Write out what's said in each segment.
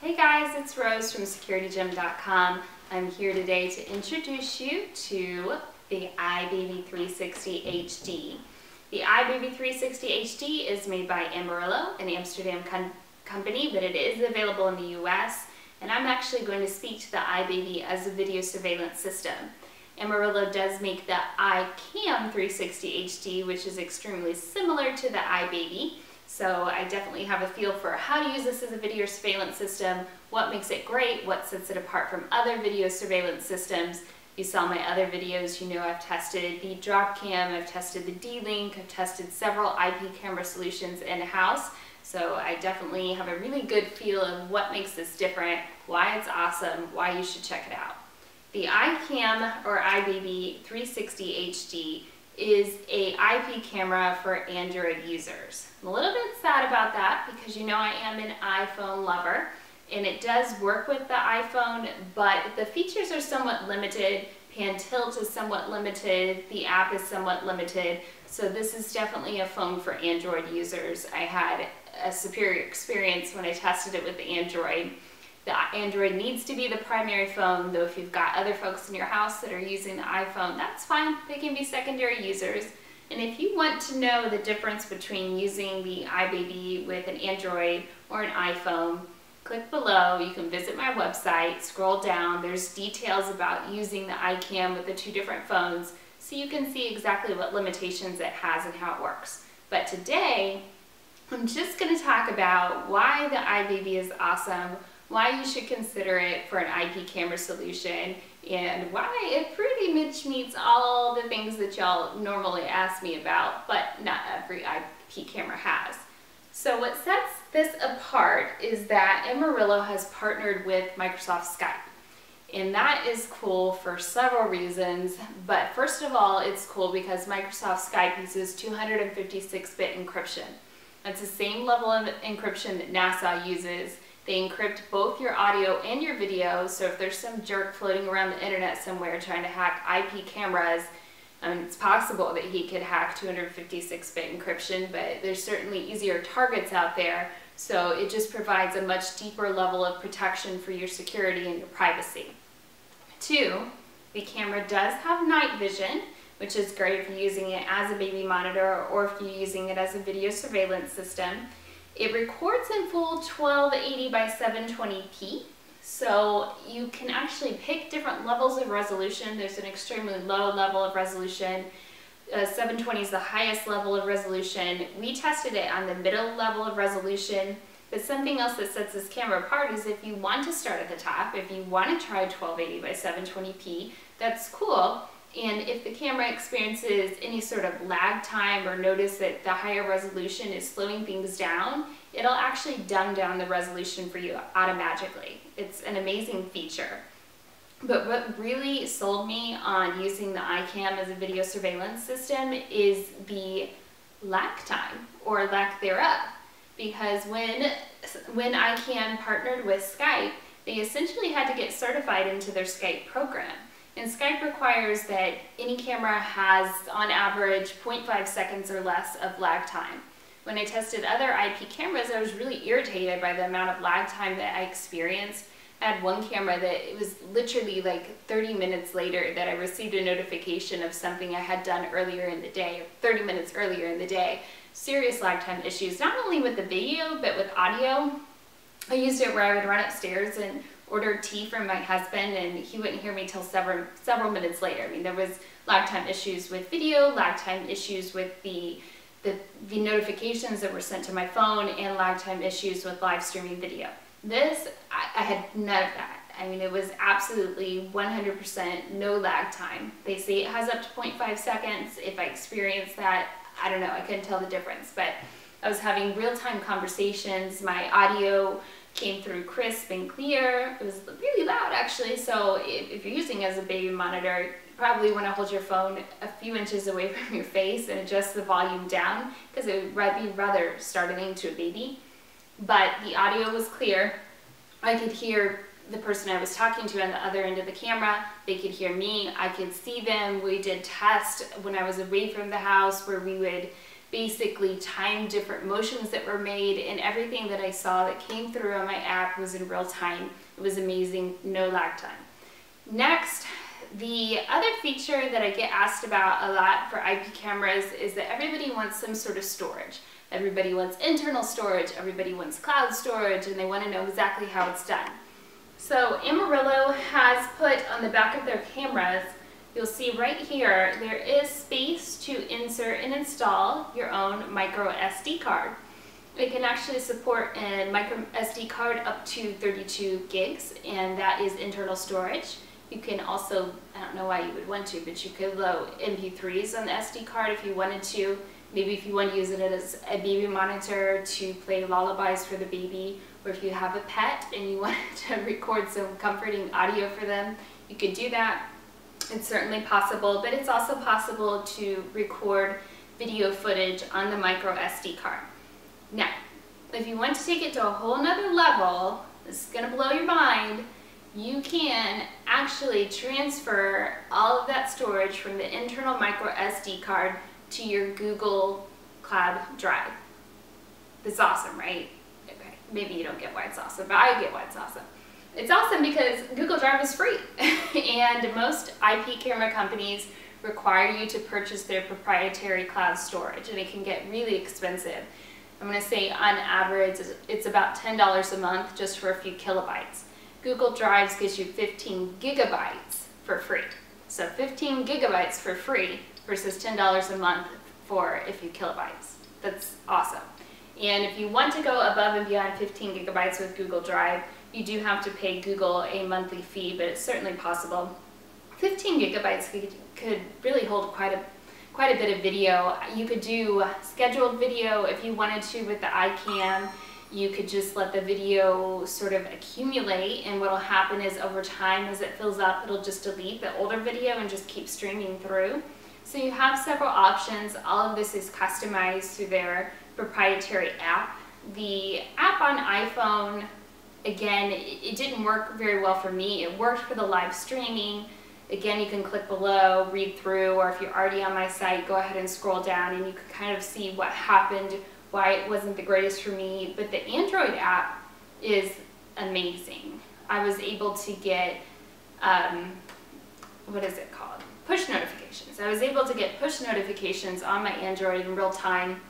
Hey guys, it's Rose from SecurityGem.com. I'm here today to introduce you to the iBabi 360 HD. The iBabi 360 HD is made by Amaryllo, an Amsterdam company, but it is available in the US, and I'm actually going to speak to the iBabi as a video surveillance system. Amaryllo does make the iCam 360 HD, which is extremely similar to the iBabi. So I definitely have a feel for how to use this as a video surveillance system, what makes it great, what sets it apart from other video surveillance systems. If you saw my other videos, you know I've tested the drop cam, I've tested the D-Link, I've tested several IP camera solutions in-house. So I definitely have a really good feel of what makes this different, why it's awesome, why you should check it out. The iCam or iBabi 360 HD is a IP camera for Android users. I'm a little bit sad about that because you know I am an iPhone lover and it does work with the iPhone, but the features are somewhat limited. Pan tilt is somewhat limited, the app is somewhat limited, so this is definitely a phone for Android users. I had a superior experience when I tested it with the Android. The Android needs to be the primary phone, though if you've got other folks in your house that are using the iPhone, that's fine. They can be secondary users. And if you want to know the difference between using the iBabi with an Android or an iPhone, click below. You can visit my website, scroll down. There's details about using the iCam with the two different phones, so you can see exactly what limitations it has and how it works. But today, I'm just going to talk about why the iBabi is awesome, why you should consider it for an IP camera solution, and why it pretty much meets all the things that y'all normally ask me about, but not every IP camera has. So what sets this apart is that Amaryllo has partnered with Microsoft Skype. And that is cool for several reasons, but first of all, it's cool because Microsoft Skype uses 256-bit encryption. That's the same level of encryption that NASA uses. They encrypt both your audio and your video, so if there's some jerk floating around the internet somewhere trying to hack IP cameras, it's possible that he could hack 256-bit encryption, but there's certainly easier targets out there, so it just provides a much deeper level of protection for your security and your privacy. 2, the camera does have night vision, which is great if you're using it as a baby monitor or if you're using it as a video surveillance system. It records in full 1280 by 720p, so you can actually pick different levels of resolution. There's an extremely low level of resolution. 720 is the highest level of resolution. We tested it on the middle level of resolution, but something else that sets this camera apart is if you want to start at the top, if you want to try 1280 by 720p, that's cool. And if the camera experiences any sort of lag time or notice that the higher resolution is slowing things down, it'll actually dumb down the resolution for you automatically. It's an amazing feature. But what really sold me on using the iCam as a video surveillance system is the lag time, or lack thereof. Because when iCam partnered with Skype, they essentially had to get certified into their Skype program. And Skype requires that any camera has, on average, 0.5 seconds or less of lag time. When I tested other IP cameras, I was really irritated by the amount of lag time that I experienced. I had one camera that it was literally like 30 minutes later that I received a notification of something I had done earlier in the day, or 30 minutes earlier in the day. Serious lag time issues, not only with the video, but with audio. I used it where I would run upstairs and order tea from my husband and he wouldn't hear me till several minutes later. I mean, there was lag time issues with video, lag time issues with the notifications that were sent to my phone, and lag time issues with live streaming video. This, I had none of that. I mean, it was absolutely 100% no lag time. They say it has up to 0.5 seconds. If I experienced that, I don't know, I couldn't tell the difference, but I was having real-time conversations. My audio came through crisp and clear. It was really loud actually, so if you're using it as a baby monitor, you probably want to hold your phone a few inches away from your face and adjust the volume down because it would be rather startling to a baby. But the audio was clear. I could hear the person I was talking to on the other end of the camera. They could hear me. I could see them. We did tests when I was away from the house where we would basically timed different motions that were made, and everything that I saw that came through on my app was in real time. It was amazing, no lag time. Next, the other feature that I get asked about a lot for IP cameras is that everybody wants some sort of storage. Everybody wants internal storage, everybody wants cloud storage, and they want to know exactly how it's done. So Amaryllo has put on the back of their cameras, you'll see right here, there is space to insert and install your own micro SD card. It can actually support a micro SD card up to 32 gigs, and that is internal storage. You can also, I don't know why you would want to, but you could load MP3s on the SD card if you wanted to. Maybe if you want to use it as a baby monitor to play lullabies for the baby, or if you have a pet and you want to record some comforting audio for them, you could do that. It's certainly possible, but it's also possible to record video footage on the micro SD card. Now, if you want to take it to a whole nother level, this is going to blow your mind, you can actually transfer all of that storage from the internal micro SD card to your Google Cloud Drive. That's awesome, right? Okay, maybe you don't get why it's awesome, but I get why it's awesome. It's awesome because Google Drive is free, and most IP camera companies require you to purchase their proprietary cloud storage, and it can get really expensive. I'm going to say on average it's about $10 a month just for a few kilobytes. Google Drives gives you 15 gigabytes for free. So 15 gigabytes for free versus $10 a month for a few kilobytes. That's awesome. And if you want to go above and beyond 15 gigabytes with Google Drive, you do have to pay Google a monthly fee, but it's certainly possible. 15 gigabytes could really hold quite a bit of video. You could do scheduled video if you wanted to with the iCam. You could just let the video sort of accumulate, and what will happen is over time as it fills up, it'll just delete the older video and just keep streaming through. So you have several options. All of this is customized through their proprietary app. The app on iPhone, again, it didn't work very well for me. It worked for the live streaming. Again, you can click below, read through, or if you're already on my site, go ahead and scroll down and you can kind of see what happened, why it wasn't the greatest for me. But the Android app is amazing. I was able to get, what is it called? Push notifications. I was able to get push notifications on my Android in real time.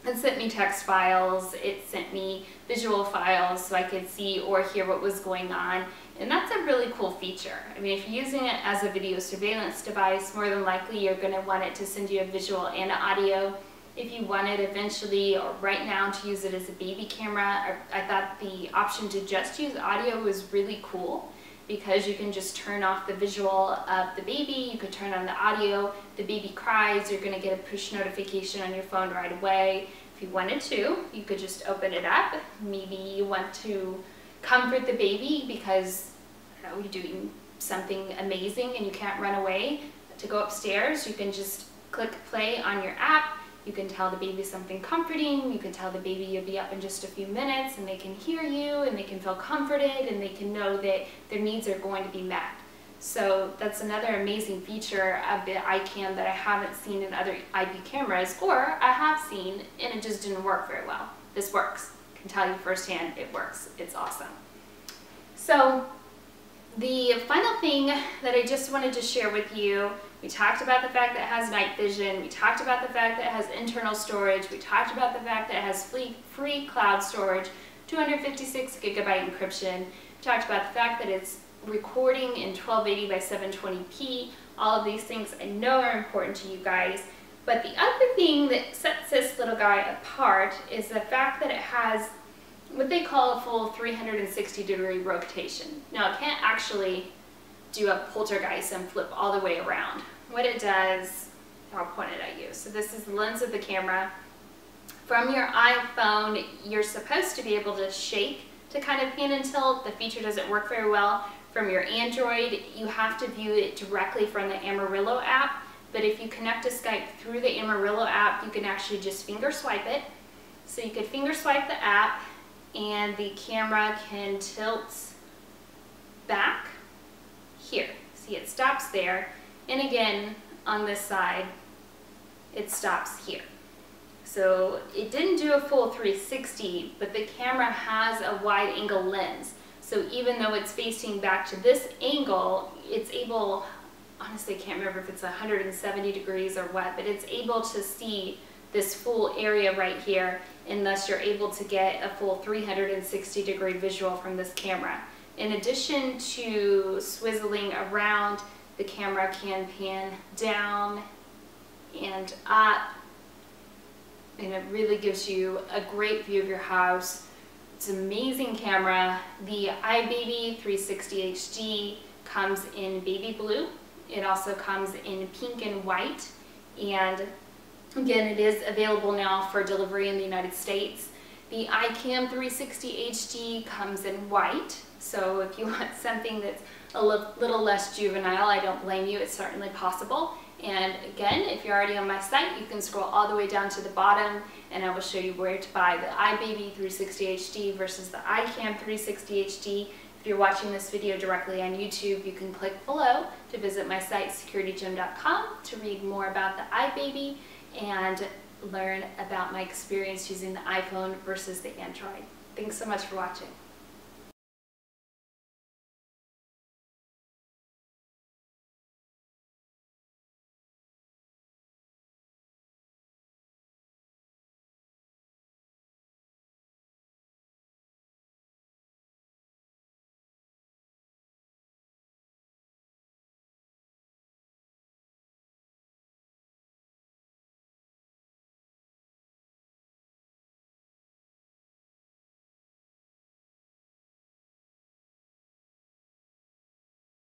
It sent me text files, it sent me visual files so I could see or hear what was going on. And that's a really cool feature. I mean, if you're using it as a video surveillance device, more than likely you're going to want it to send you a visual and audio. If you wanted eventually or right now to use it as a baby camera, I thought the option to just use audio was really cool, because you can just turn off the visual of the baby, you could turn on the audio, the baby cries, you're going to get a push notification on your phone right away. If you wanted to, you could just open it up. Maybe you want to comfort the baby because, I don't know, you're doing something amazing and you can't run away to go upstairs. You can just click play on your app. You can tell the baby something comforting. You can tell the baby you'll be up in just a few minutes, and they can hear you and they can feel comforted and they can know that their needs are going to be met. So that's another amazing feature of the iCam that I haven't seen in other IP cameras, or I have seen and it just didn't work very well. This works. I can tell you firsthand it works. It's awesome. So the final thing that I just wanted to share with you, we talked about the fact that it has night vision, we talked about the fact that it has internal storage, we talked about the fact that it has free cloud storage, 256 gigabyte encryption, we talked about the fact that it's recording in 1280 by 720p. All of these things I know are important to you guys, but the other thing that sets this little guy apart is the fact that it has what they call a full 360-degree rotation. Now, it can't actually do a poltergeist and flip all the way around. What it does, I'll point it at you. So this is the lens of the camera. From your iPhone, you're supposed to be able to shake to kind of pan and tilt. The feature doesn't work very well. From your Android, you have to view it directly from the Amaryllo app. But if you connect to Skype through the Amaryllo app, you can actually just finger swipe it. So you could finger swipe the app, and the camera can tilt back here. See, it stops there, and again on this side it stops here. So it didn't do a full 360, but the camera has a wide angle lens. So even though it's facing back to this angle, it's able, honestly I can't remember if it's 170 degrees or what, but it's able to see this full area right here, and thus you're able to get a full 360 degree visual from this camera. In addition to swizzling around, the camera can pan down and up, and it really gives you a great view of your house. It's an amazing camera. The iBabi 360 HD comes in baby blue. It also comes in pink and white, and again, it is available now for delivery in the United States. The iCam 360 HD comes in white, so if you want something that's a little less juvenile, I don't blame you, it's certainly possible. And again, if you're already on my site, you can scroll all the way down to the bottom and I will show you where to buy the iBabi 360 HD versus the iCam 360 HD. If you're watching this video directly on YouTube, you can click below to visit my site, SecurityGem.com, to read more about the iBabi and learn about my experience using the iPhone versus the Android. Thanks so much for watching.